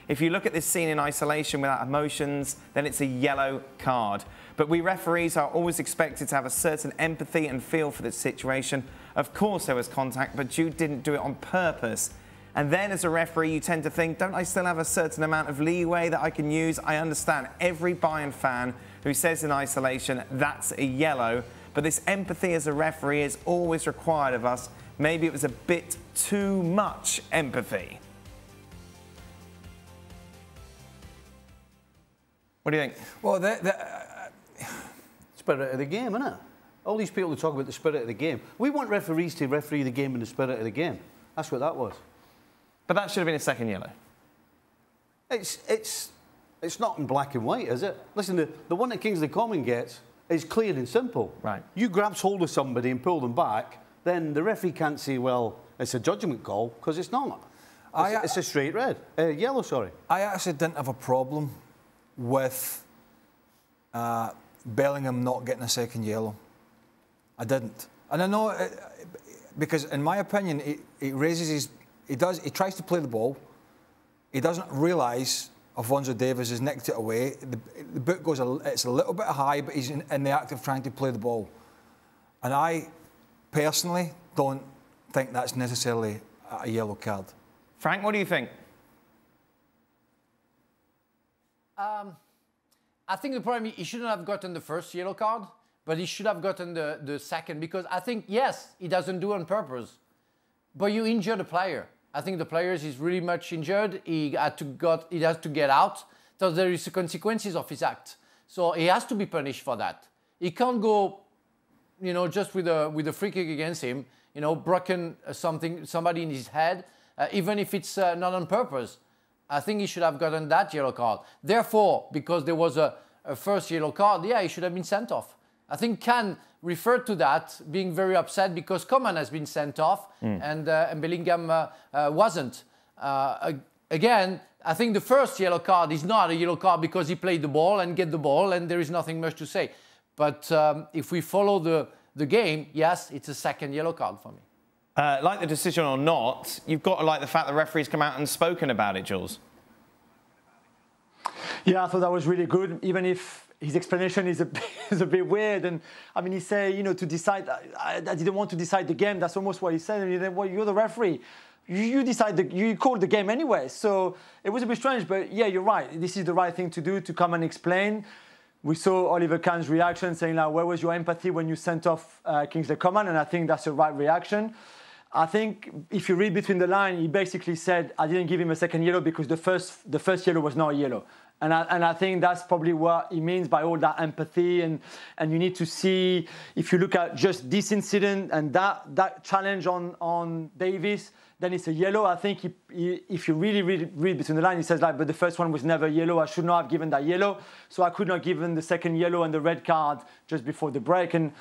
If you look at this scene in isolation without emotions, then it's a yellow card. But we referees are always expected to have a certain empathy and feel for this situation. Of course there was contact, but Jude didn't do it on purpose. And then as a referee, you tend to think, don't I still have a certain amount of leeway that I can use? I understand every Bayern fan who says in isolation, that's a yellow. But this empathy as a referee is always required of us. Maybe it was a bit too much empathy. What do you think? Well, spirit of the game, isn't it? All these people who talk about the spirit of the game. We want referees to referee the game in the spirit of the game. That's what that was. But that should have been a second yellow. It's not in black and white, is it? Listen, the one that Kingsley Coman gets is clear and simple. Right. You grabs hold of somebody and pull them back, then the referee can't say, well, it's a judgment call, because it's not. It's a straight red. Yellow, sorry. I actually didn't have a problem with Bellingham not getting a second yellow. I didn't. And I know, because in my opinion, he raises his... He tries to play the ball. He doesn't realise Alphonso Davies has nicked it away. The boot goes, it's a little bit high, but he's in the act of trying to play the ball. And I personally don't think that's necessarily a yellow card. Frank, what do you think? I think the problem is he shouldn't have gotten the first yellow card, but he should have gotten the second, because I think, yes, he doesn't do it on purpose, but you injure the player. I think the player is really much injured. He has to get out. So there is the consequences of his act. So he has to be punished for that. He can't go, you know, just with a free kick against him, you know, broken somebody in his head, even if it's not on purpose. I think he should have gotten that yellow card. Therefore, because there was a first yellow card, yeah, he should have been sent off. I think Can referred to that, being very upset because Coman has been sent off and Bellingham wasn't. Again, I think the first yellow card is not a yellow card because he played the ball and get the ball, and there is nothing much to say. But if we follow the game, yes, it's a second yellow card for me. Like the decision or not, you've got to like the fact the referee's come out and spoken about it, Jules. Yeah, I thought that was really good, even if his explanation is a bit weird. And I mean, he said, you know, to decide, I didn't want to decide the game. That's almost what he said. And then, well, you're the referee. You decide, you call the game anyway. So it was a bit strange, but yeah, you're right. This is the right thing to do, to come and explain. We saw Oliver Kahn's reaction saying, like, where was your empathy when you sent off Kingsley Coman? And I think that's the right reaction. I think if you read between the lines, he basically said, I didn't give him a second yellow because the first yellow was not a yellow. And I think that's probably what he means by all that empathy. And you need to see, if you look at just this incident and that challenge on Davies, then it's a yellow. I think if you really read between the lines, he says, like, but the first one was never yellow. I should not have given that yellow. So I could not give him the second yellow and the red card just before the break. And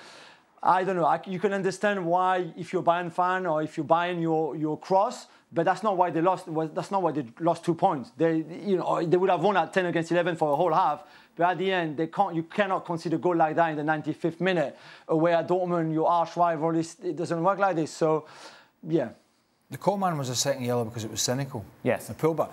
I don't know. You can understand why, if you're a Bayern fan or if you're buying your cross, but that's not why they lost. That's not why they lost 2 points. They would have won at 10 against 11 for a whole half. But at the end, you cannot concede a goal like that in the 95th minute. Away at Dortmund, your arch rival, it doesn't work like this. So, yeah. The Coman was a second yellow because it was cynical. Yes. The pullback.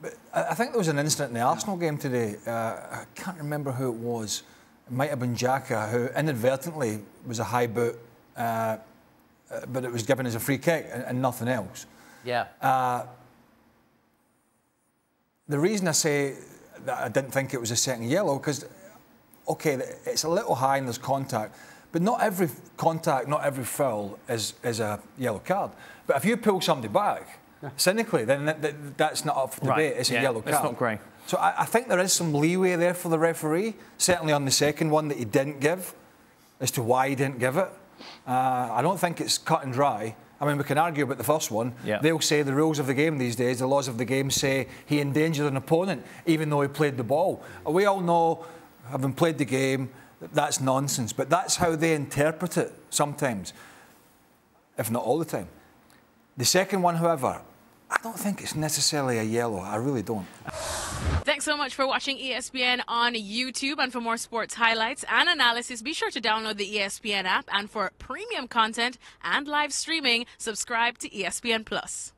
But I think there was an incident in the Arsenal game today. I can't remember who it was. It might have been Xhaka, who inadvertently was a high boot, but it was given as a free kick and nothing else. Yeah. The reason I say that I didn't think it was a second yellow, because, OK, it's a little high and there's contact, but not every contact, not every foul is a yellow card. But if you pull somebody back, cynically, then that's not up for debate. It's a yellow card. It's not grey. So I think there is some leeway there for the referee, certainly on the second one that he didn't give, as to why he didn't give it. I don't think it's cut and dry. I mean, we can argue about the first one. Yeah. They'll say the rules of the game these days, the laws of the game say he endangered an opponent, even though he played the ball. We all know, having played the game, that's nonsense. But that's how they interpret it sometimes, if not all the time. The second one, however, I don't think it's necessarily a yellow. I really don't. Thanks so much for watching ESPN on YouTube. And for more sports highlights and analysis, be sure to download the ESPN app. And for premium content and live streaming, subscribe to ESPN Plus.